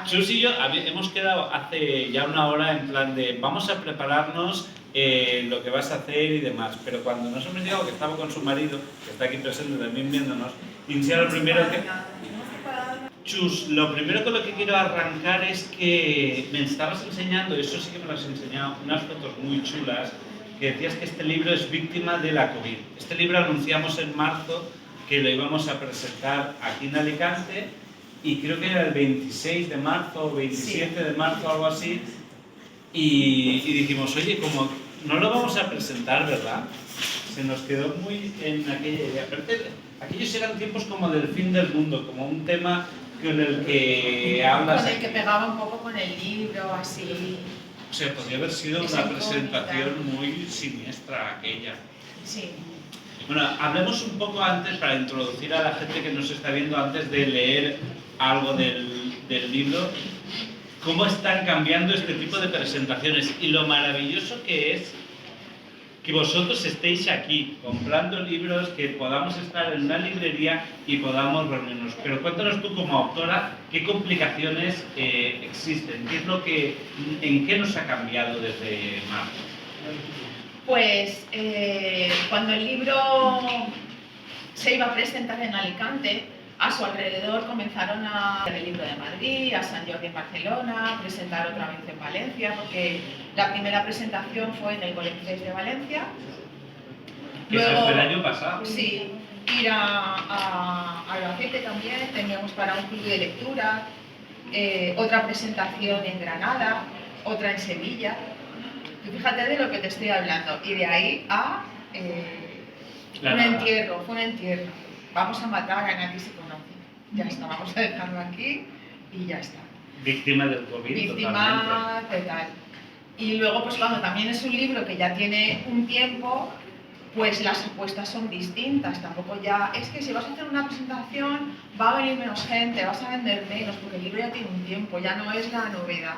Chus y yo hemos quedado hace ya una hora en plan de vamos a prepararnos lo que vas a hacer y demás, pero cuando nos hemos llegado, que estaba con su marido, que está aquí presente también viéndonos, inicia lo primero que... Chus, lo primero con lo que quiero arrancar es que me estabas enseñando, eso sí que me lo has enseñado, unas fotos muy chulas, que decías que este libro es víctima de la COVID. Este libro anunciamos en marzo que lo íbamos a presentar aquí en Alicante y creo que era el 26 de marzo o 27 de marzo, algo así, y dijimos, oye, como no lo vamos a presentar, ¿verdad? Se nos quedó muy en aquella idea. Pero aquellos eran tiempos como del fin del mundo, como un tema con el que hablas... Con el que pegaba un poco con el libro, así... O sea, podría haber sido una presentación muy siniestra aquella. Sí. Bueno, hablemos un poco antes, para introducir a la gente que nos está viendo antes de leer algo del libro, cómo están cambiando este tipo de presentaciones y lo maravilloso que es que vosotros estéis aquí comprando libros, que podamos estar en una librería y podamos reunirnos. Pero cuéntanos tú como autora, ¿qué complicaciones existen? ¿Qué es lo que, en qué nos ha cambiado desde marzo? Pues cuando el libro se iba a presentar en Alicante, a su alrededor comenzaron a el libro de Madrid, a San Jordi en Barcelona, a presentar otra vez en Valencia, porque la primera presentación fue en el Colectés de Valencia. Luego, fue el año pasado. Sí, ir a Albacete también, teníamos para un club de lectura, otra presentación en Granada, otra en Sevilla. Y fíjate de lo que te estoy hablando. Y de ahí a un entierro. Vamos a matar a nadie se conoce. Ya está, vamos a dejarlo aquí y ya está. Víctima del COVID. Víctima total. Y luego, pues cuando también es un libro que ya tiene un tiempo, pues las apuestas son distintas. Tampoco ya, es que si vas a hacer una presentación va a venir menos gente, vas a vender menos, porque el libro ya tiene un tiempo, ya no es la novedad.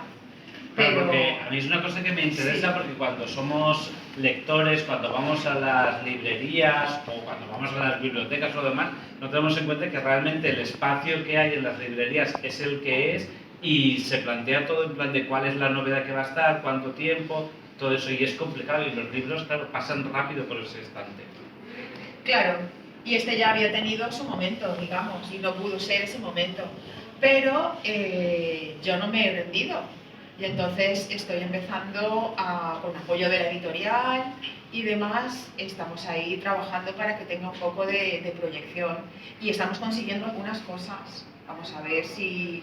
Pero porque a mí es una cosa que me interesa, sí. Porque cuando somos lectores, cuando vamos a las librerías o cuando vamos a las bibliotecas o demás, no tenemos en cuenta que realmente el espacio que hay en las librerías es el que es y se plantea todo en plan de cuál es la novedad que va a estar, cuánto tiempo, todo eso, y es complicado y los libros, claro, pasan rápido por ese estante. Claro, y este ya había tenido su momento, digamos, y no pudo ser ese momento, pero yo no me he rendido. Y entonces estoy empezando con apoyo de la editorial y demás, estamos ahí trabajando para que tenga un poco de proyección y estamos consiguiendo algunas cosas. Vamos a ver si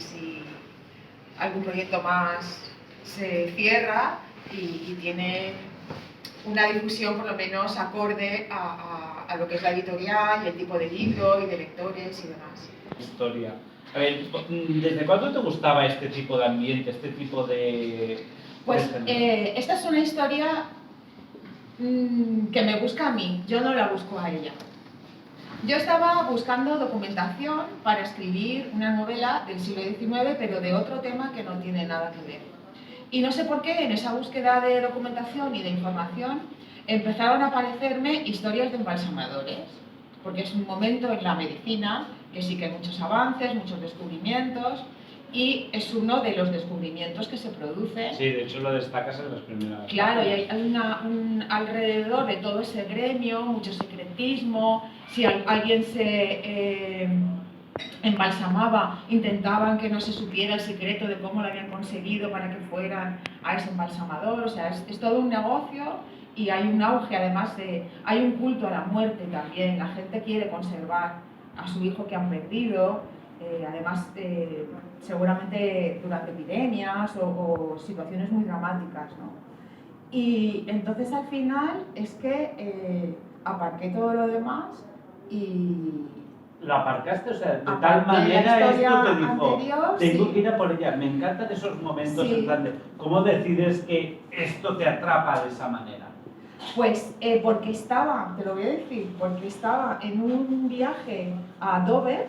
algún proyecto más se cierra y tiene una difusión por lo menos acorde a lo que es la editorial y el tipo de libro y de lectores y demás. Historia. A ver, ¿desde cuándo te gustaba este tipo de ambiente, este tipo de...? Pues esta es una historia que me busca a mí, yo no la busco a ella. Yo estaba buscando documentación para escribir una novela del siglo XIX, pero de otro tema que no tiene nada que ver. Y no sé por qué en esa búsqueda de documentación y de información empezaron a aparecerme historias de embalsamadores, porque es un momento en la medicina que sí que hay muchos avances, muchos descubrimientos, y es uno de los descubrimientos que se producen. Sí, de hecho lo destacas en las primeras. Claro, y hay alrededor de todo ese gremio, mucho secretismo. Si alguien se embalsamaba, intentaban que no se supiera el secreto de cómo lo habían conseguido para que fueran a ese embalsamador. O sea, es todo un negocio y hay un auge, además, hay un culto a la muerte también. La gente quiere conservar a su hijo que han perdido, además seguramente durante epidemias o situaciones muy dramáticas, ¿no? Y entonces al final es que aparqué todo lo demás y... ¿Lo aparcaste? O sea, de tal manera esto te dijo, anterior, tengo que ir a por ella. Me encantan esos momentos, sí. En plan de, ¿cómo decides que esto te atrapa de esa manera? Pues porque estaba, te lo voy a decir, porque estaba en un viaje a Dover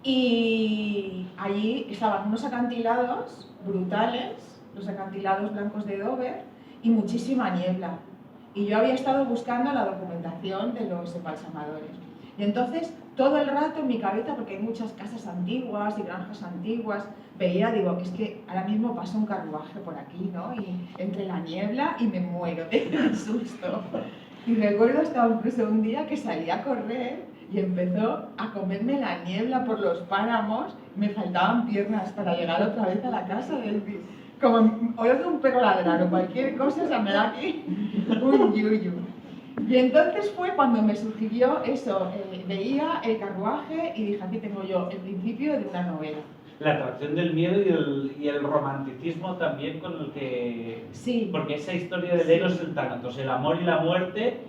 y allí estaban unos acantilados brutales, los acantilados blancos de Dover, y muchísima niebla. Y yo había estado buscando la documentación de los embalsamadores. Y entonces todo el rato en mi cabeza, porque hay muchas casas antiguas y granjas antiguas, veía, digo, es que ahora mismo pasa un carruaje por aquí, ¿no? Y entre la niebla y me muero de susto. Y recuerdo hasta incluso un día que salí a correr y empezó a comerme la niebla por los páramos, me faltaban piernas para llegar otra vez a la casa. Como oigo un perro ladrar o cualquier cosa, o sea, me da aquí un yuyu. Y entonces fue cuando me sugirió eso, veía el carruaje y dije, aquí tengo yo el principio de una novela. La atracción del miedo y el romanticismo también con el que... Sí. Porque esa historia del Eros y el Tánatos, el amor y la muerte...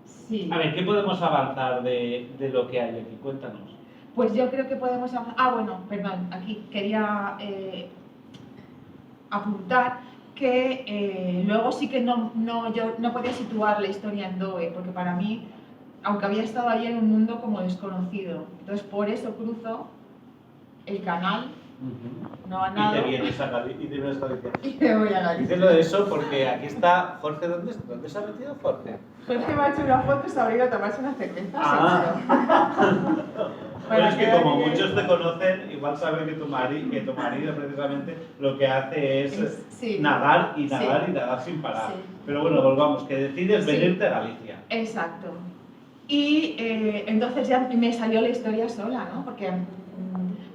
Sí. A ver, ¿qué podemos avanzar de lo que hay aquí? Cuéntanos. Pues yo creo que podemos avanzar... Ah, bueno, perdón, aquí quería apuntar que luego sí que yo no podía situar la historia en Dove, porque para mí, aunque había estado allí en un mundo como desconocido, entonces por eso cruzo el canal, no a nada. Y te vienes a Galicia. Y me voy a Galicia. Diciendo eso porque aquí está Jorge. ¿Dónde se ha metido Jorge? Jorge me ha hecho una foto, se ha venido a tomarse una cerveza. Bueno, es que como muchos te conocen, igual saben que tu marido precisamente lo que hace es sí, nadar y nadar sí, y nadar sin parar. Sí. Pero bueno, volvamos, que decides venirte a Galicia. Exacto. Y entonces ya me salió la historia sola, ¿no? Porque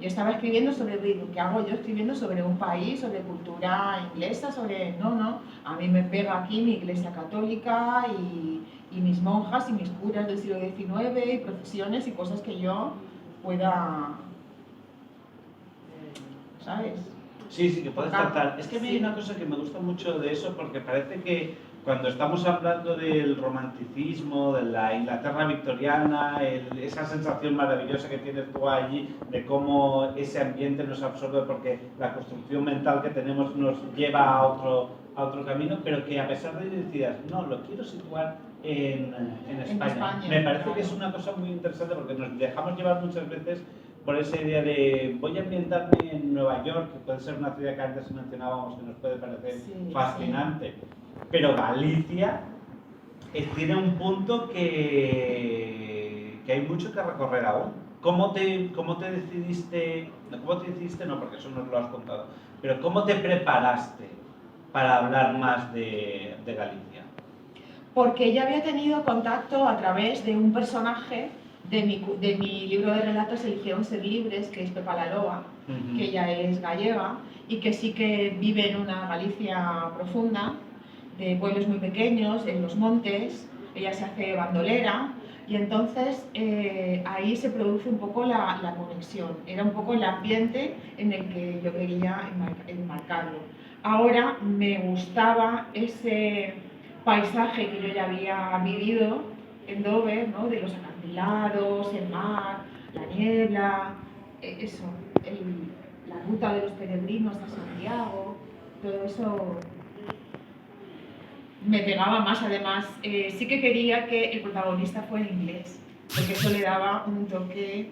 yo estaba escribiendo sobre, ¿qué hago yo escribiendo sobre un país, sobre cultura inglesa, sobre... No, a mí me pega aquí mi iglesia católica y mis monjas y mis curas del siglo XIX y procesiones y cosas que yo pueda... ¿sabes? Sí, que puedes tratar. Es que a mí hay una cosa que me gusta mucho de eso porque parece que cuando estamos hablando del romanticismo, de la Inglaterra victoriana, esa sensación maravillosa que tienes tú allí, de cómo ese ambiente nos absorbe porque la construcción mental que tenemos nos lleva a otro camino, pero que a pesar de que decidas, no, lo quiero situar en España. Me parece que es una cosa muy interesante porque nos dejamos llevar muchas veces por esa idea de voy a ambientarme en Nueva York, que puede ser una ciudad que antes mencionábamos que nos puede parecer fascinante. Pero Galicia tiene un punto que hay mucho que recorrer aún. ¿Cómo te decidiste? ¿Cómo te decidiste? No, porque eso nos lo has contado. Pero ¿cómo te preparaste para hablar más de Galicia? Porque ya había tenido contacto a través de un personaje de mi libro de relatos Eligieron ser libres, que es Pepa la Loba, que ella es gallega y que sí que vive en una Galicia profunda, de pueblos muy pequeños, en los montes. Ella se hace bandolera y entonces ahí se produce un poco la conexión. Era un poco el ambiente en el que yo quería enmarcarlo. Ahora me gustaba ese paisaje que yo ya había vivido en Dover, ¿no? De los acantilados, el mar, la niebla, eso, la ruta de los peregrinos a Santiago, todo eso me pegaba más. Además, sí que quería que el protagonista fuera inglés, porque eso le daba un toque,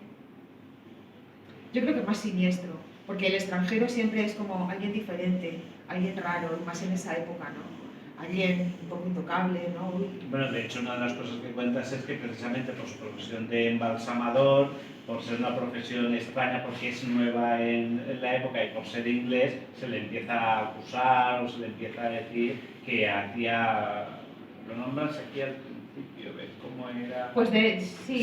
yo creo que más siniestro, porque el extranjero siempre es como alguien diferente, alguien raro, más en esa época, ¿no? Alguien un poco intocable, ¿no? Bueno, de hecho, una de las cosas que cuentas es que precisamente por su profesión de embalsamador, por ser una profesión extraña porque es nueva en la época y por ser inglés, se le empieza a acusar o se le empieza a decir que hacía... Lo nombras aquí al principio, ¿ves cómo era? Pues sí.